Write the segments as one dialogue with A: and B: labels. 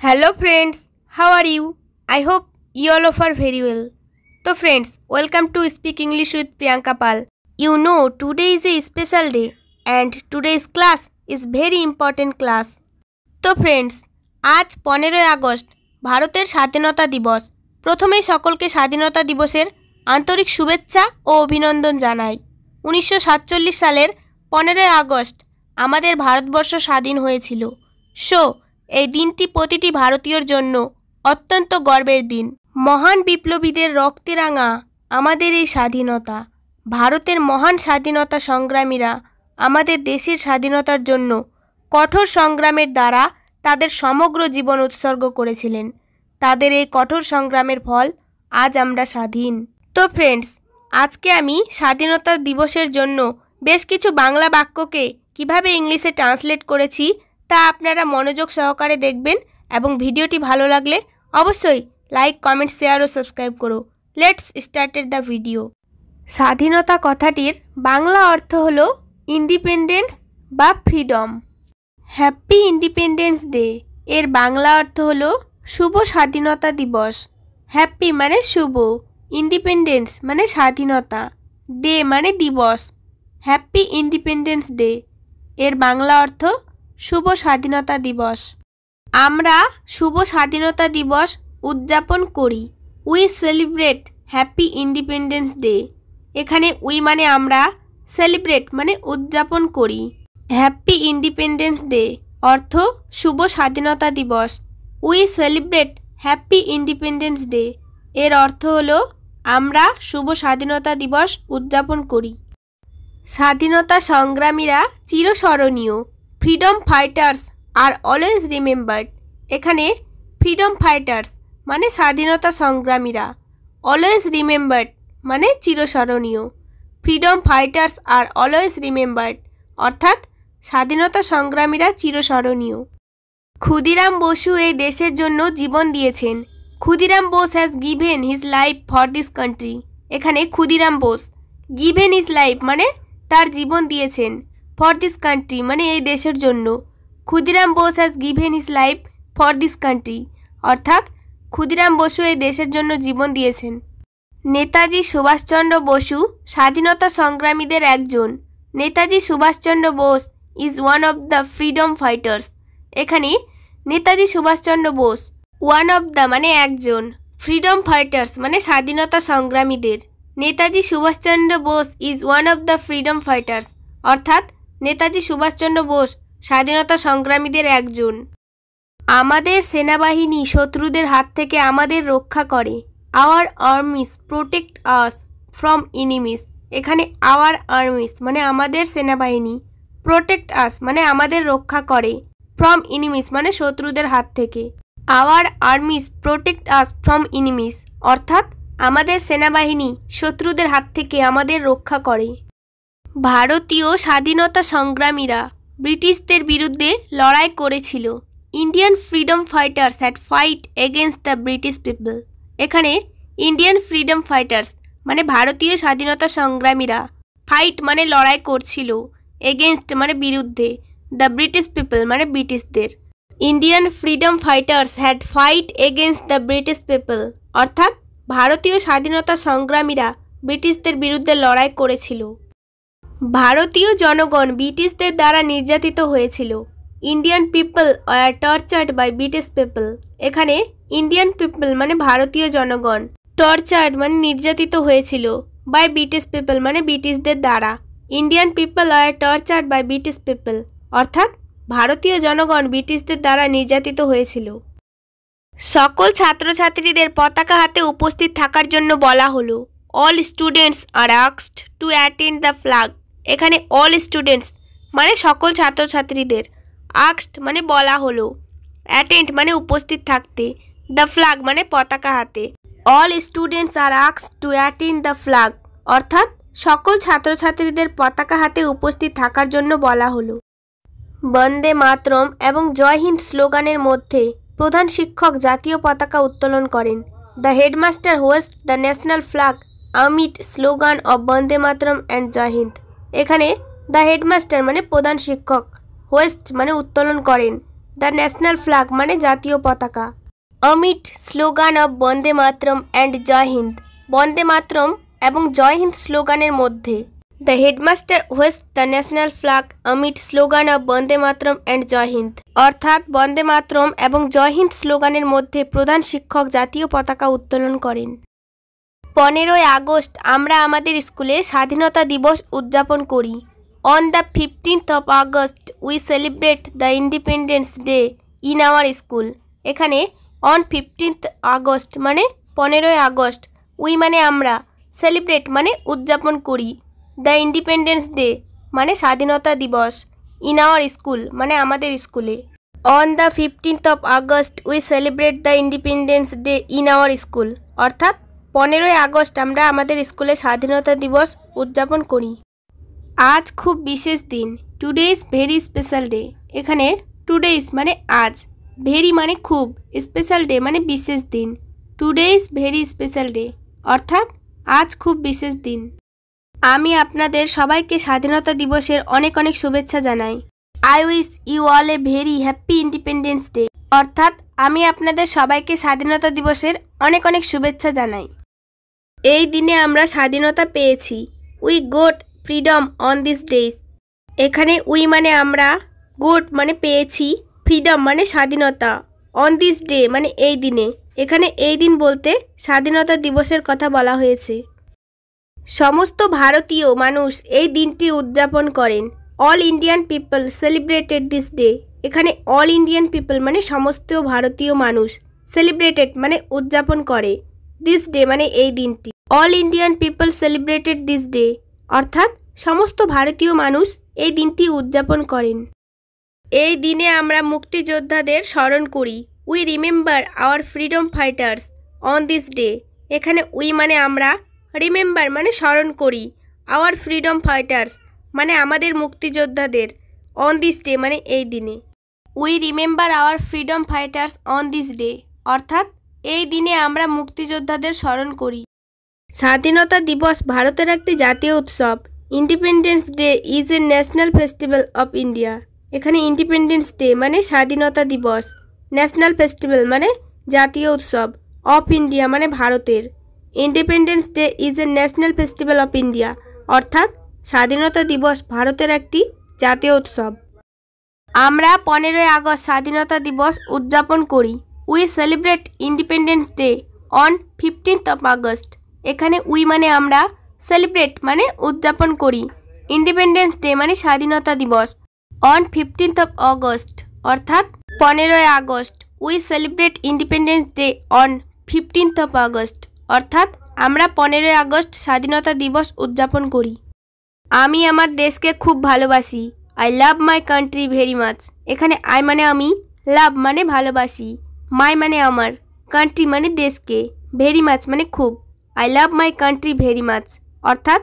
A: Hello friends, how are you? I hope you all are very well. So friends, welcome to Speak English with Priyanka Pal. You know today is a special day and today's class is very important class. তো friends, আজ 15ই August ভারতের স্বাধীনতা দিবস। প্রথমেই সকলকে স্বাধীনতা দিবসের আন্তরিক শুভেচ্ছা ও অভিনন্দন জানাই। 1947 সালের 15ই আগস্ট আমাদের ভারতবর্ষ স্বাধীন হয়েছিল। এই দিনটি প্রতিটি ভারতীয়র জন্য অত্যন্ত গর্বের দিন। মহান বিপ্লবীদের রক্তে রাঙা আমাদের এই স্বাধীনতা। ভারতের মহান স্বাধীনতা সংগ্রামীরা আমাদের দেশের স্বাধীনতার জন্য কঠোর সংগ্রামের দ্বারা তাদের সমগ্র জীবন উৎসর্গ করেছিলেন। তাদের এই কঠোর সংগ্রামের ফল আজ আমরা স্বাধীন। তো ফ্রেন্ডস, আজকে আমি স্বাধীনতা দিবসের জন্য বেশ কিছু বাংলা বাক্যকে কিভাবে ইংলিশে ট্রান্সলেট করেছি তা আপনারা মনোযোগ সহকারে দেখবেন এবং ভিডিওটি ভালো লাগলে অবশ্যই লাইক, কমেন্ট, শেয়ার ও সাবস্ক্রাইব করো। Let's started the video. স্বাধীনতা কথাটির বাংলা অর্থ হলো ইন্ডিপেন্ডেন্স বা ফ্রিডম। হ্যাপি ইন্ডিপেন্ডেন্স ডে এর বাংলা অর্থ হলো শুভ স্বাধীনতা দিবস। হ্যাপি মানে শুভ, ইন্ডিপেন্ডেন্স মানে স্বাধীনতা, ডে মানে দিবস। হ্যাপি ইন্ডিপেন্ডেন্স ডে এর বাংলা অর্থ শুভ স্বাধীনতা দিবস। আমরা শুভ স্বাধীনতা দিবস উদযাপন করি। We celebrate happy Independence day. এখানে উই মানে আমরা, সেলিব্রেট মানে উদযাপন করি। হ্যাপি ইন্ডিপেন্ডেন্স ডে অর্থ শুভ স্বাধীনতা দিবস। We celebrate happy Independence day এর অর্থ হলো আমরা শুভ স্বাধীনতা দিবস উদযাপন করি। স্বাধীনতা সংগ্রামীরা চিরস্মরণীয়। Freedom fighters are always remembered. এখানে ফ্রিডম ফাইটার্স মানে স্বাধীনতা সংগ্রামীরা, অলওয়েজ রিমেম্বার্ড মানে চিরস্মরণীয়। Freedom fighters are always remembered অর্থাৎ স্বাধীনতা সংগ্রামীরা চিরস্মরণীয়। ক্ষুদিরাম বসু এই দেশের জন্য জীবন দিয়েছেন। Khudiram Bose has given his life for this country. এখানে Khudiram Bose, given his life মানে তার জীবন দিয়েছেন, ফর দিস কান্ট্রি মানে এই দেশের জন্য। Khudiram Bose has given his life for this country অর্থাৎ ক্ষুদিরাম বসু এই দেশের জন্য জীবন দিয়েছেন। নেতাজি সুভাষচন্দ্র বসু স্বাধীনতা সংগ্রামীদের একজন। Netaji Subhash Chandra Bose is one of the freedom fighters. এখানে Netaji Subhash Chandra Bose, one of the মানে একজন, ফ্রিডম ফাইটার্স মানে স্বাধীনতা সংগ্রামীদের। Netaji Subhash Chandra Bose is one of the freedom fighters অর্থাৎ নেতাজি সুভাষচন্দ্র বোস স্বাধীনতা সংগ্রামীদের একজন। আমাদের সেনাবাহিনী শত্রুদের হাত থেকে আমাদের রক্ষা করে। Our armies protect us from enemies. এখানে আওয়ার আর্মিস মানে আমাদের সেনাবাহিনী, প্রোটেক্ট আস মানে আমাদের রক্ষা করে, ফ্রম এনিমিস মানে শত্রুদের হাত থেকে। Our armies protect us from enemies অর্থাৎ আমাদের সেনাবাহিনী শত্রুদের হাত থেকে আমাদের রক্ষা করে। ভারতীয় স্বাধীনতা সংগ্রামীরা ব্রিটিশদের বিরুদ্ধে লড়াই করেছিল। Indian freedom fighters had fight against the British people. এখানে ইন্ডিয়ান ফ্রিডম ফাইটার্স মানে ভারতীয় স্বাধীনতা সংগ্রামীরা, ফাইট মানে লড়াই করছিল, এগেনস্ট মানে বিরুদ্ধে, দ্য ব্রিটিশ পিপল মানে ব্রিটিশদের। Indian freedom fighters had fight against the British people অর্থাৎ ভারতীয় স্বাধীনতা সংগ্রামীরা ব্রিটিশদের বিরুদ্ধে লড়াই করেছিল। ভারতীয় জনগণ ব্রিটিশদের দ্বারা নির্যাতিত হয়েছিল। Indian people are tortured by British people. এখানে ইন্ডিয়ান পিপল মানে ভারতীয় জনগণ, টর্চার্ড মানে নির্যাতিত হয়েছিল, বাই ব্রিটিশ পিপল মানে ব্রিটিশদের দ্বারা। Indian people are tortured by British people অর্থাৎ ভারতীয় জনগণ ব্রিটিশদের দ্বারা নির্যাতিত হয়েছিল। সকল ছাত্রছাত্রীদের পতাকা হাতে উপস্থিত থাকার জন্য বলা হলো। All students are asked to attend the flag. এখানে অল স্টুডেন্টস মানে সকল ছাত্রছাত্রীদের, আস্কড মানে বলা হলো, অ্যাটেন্ড মানে উপস্থিত থাকতে, দ্য ফ্ল্যাগ মানে পতাকা হাতে। All students are asked to attend the flag অর্থাৎ সকল ছাত্রছাত্রীদের পতাকা হাতে উপস্থিত থাকার জন্য বলা হলো। বন্দে মাতরম এবং জয় হিন্দ স্লোগানের মধ্যে প্রধান শিক্ষক জাতীয় পতাকা উত্তোলন করেন। The headmaster hoist the national flag amid slogan of Bande Mataram and Jai Hind. এখানে দ্য হেডমাস্টার মানে প্রধান শিক্ষক, হোয়েস্ট মানে উত্তোলন করেন, দ্য ন্যাশনাল ফ্ল্যাগ মানে জাতীয় পতাকা। Amid slogan of Bande Mataram and Jai Hind. Bande Mataram এবং জয় হিন্দ স্লোগানের মধ্যে the headmaster hoist the national flag amid slogan of Bande Mataram and Jai Hind. অর্থাৎ বন্দে মাতরম এবং জয় হিন্দ স্লোগানের মধ্যে প্রধান শিক্ষক জাতীয় পতাকা উত্তোলন করেন। 15ই আগস্ট আমরা আমাদের স্কুলে স্বাধীনতা দিবস উদযাপন করি। On the 15th of August we celebrate the independence day in our school. এখানে অন 15th আগস্ট মানে 15ই আগস্ট, উই মানে আমরা, সেলিব্রেট মানে উদযাপন করি, দ্য ইন্ডিপেন্ডেন্স ডে মানে স্বাধীনতা দিবস, ইন আওয়ার স্কুল মানে আমাদের স্কুলে। On the 15th of August we celebrate the independence day in our school. অর্থাৎ 15ই আগস্ট আমরা আমাদের স্কুলে স্বাধীনতা দিবস উদযাপন করি। আজ খুব বিশেষ দিন, today is very special day. এখানে টুডে ইজ মানে আজ, ভেরি মানে খুব, স্পেশাল ডে মানে বিশেষ দিন। Today is very special day অর্থাৎ আজ খুব বিশেষ দিন। আমি আপনাদের সবাইকে স্বাধীনতা দিবসের অনেক অনেক শুভেচ্ছা জানাই। I wish you all a very happy Independence Day. অর্থাৎ আমি আপনাদের সবাইকে স্বাধীনতা দিবসের অনেক অনেক শুভেচ্ছা জানাই। এই দিনে আমরা স্বাধীনতা পেয়েছি। We goat freedom on this days. এখানে উই মানে আমরা, গোট মানে পেয়েছি, ফ্রিডম মানে স্বাধীনতা, অন দিস ডে মানে এই দিনে। এখানে এই দিন বলতে স্বাধীনতা দিবসের কথা বলা হয়েছে। সমস্ত ভারতীয় মানুষ এই দিনটি উদযাপন করেন। All Indian people celebrated this day. এখানে অল ইন্ডিয়ান পিপল মানে সমস্ত ভারতীয় মানুষ, সেলিব্রেটেড মানে উদযাপন করে, দিস ডে মানে এই দিনটি। All Indian people celebrated this day অর্থাৎ সমস্ত ভারতীয় মানুষ এই দিনটি উদযাপন করেন। এই দিনে আমরা মুক্তিযোদ্ধাদের স্মরণ করি। We remember our freedom fighters on this day. এখানে উই মানে আমরা, রিমেম্বার মানে স্মরণ করি, আওয়ার ফ্রিডম ফাইটার্স মানে আমাদের মুক্তিযোদ্ধাদের, অন দিস ডে মানে এই দিনে। We remember our freedom fighters on this day অর্থাৎ এই দিনে আমরা মুক্তিযোদ্ধাদের স্মরণ করি। স্বাধীনতা দিবস ভারতের একটি জাতীয় উৎসব। Independence day is a national festival of India. এখানে ইন্ডিপেন্ডেন্স ডে মানে স্বাধীনতা দিবস, ন্যাশনাল ফেস্টিভ্যাল মানে জাতীয় উৎসব, অফ ইন্ডিয়া মানে ভারতের। Independence day is a national festival of India অর্থাৎ স্বাধীনতা দিবস ভারতের একটি জাতীয় উৎসব। আমরা 15ই আগস্ট স্বাধীনতা দিবস উদযাপন করি। We celebrate independence day on 15th of August। এখানে উই মানে আমরা, সেলিব্রেট মানে উদযাপন করি, ইন্ডিপেন্ডেন্স ডে মানে স্বাধীনতা দিবস, অন 15th of August অর্থাৎ 15ই আগস্ট। We celebrate independence day on 15th of August অর্থাৎ আমরা 15ই আগস্ট স্বাধীনতা দিবস উদযাপন করি। আমি আমার দেশকে খুব ভালোবাসি। I love my country very much. এখানে আই মানে আমি, লাভ মানে ভালোবাসি, মাই মানে আমার, কান্ট্রি মানে দেশকে, ভেরি মাচ মানে খুব, I love my country very much অর্থাৎ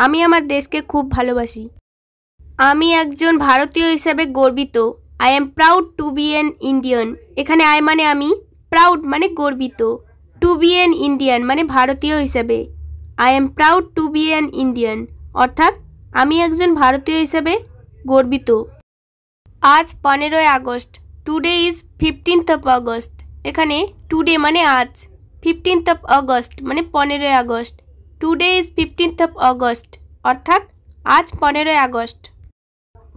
A: আমি আমার দেশকে খুব ভালোবাসি। আমি একজন ভারতীয় হিসাবে গর্বিত। I am proud to be an Indian. এখানে আই মানে আমি, প্রাউড মানে গর্বিত, টু বি অ্যান ইন্ডিয়ান মানে ভারতীয় হিসাবে, I am proud to be an Indian অর্থাৎ আমি একজন ভারতীয় হিসাবে গর্বিত। আজ 15ই আগস্ট। Today is 15th of August। এখানে টুডে মানে আজ, 15th of August মানে 15ই আগস্ট, today is 15th of August অর্থাৎ আজ 15ই আগস্ট।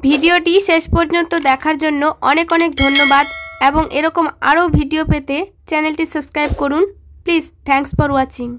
A: ভিডিওটি শেষ পর্যন্ত দেখার জন্য অনেক অনেক ধন্যবাদ এবং এরকম আরও ভিডিও পেতে চ্যানেলটি সাবস্ক্রাইব করুন প্লিজ। Thanks for watching.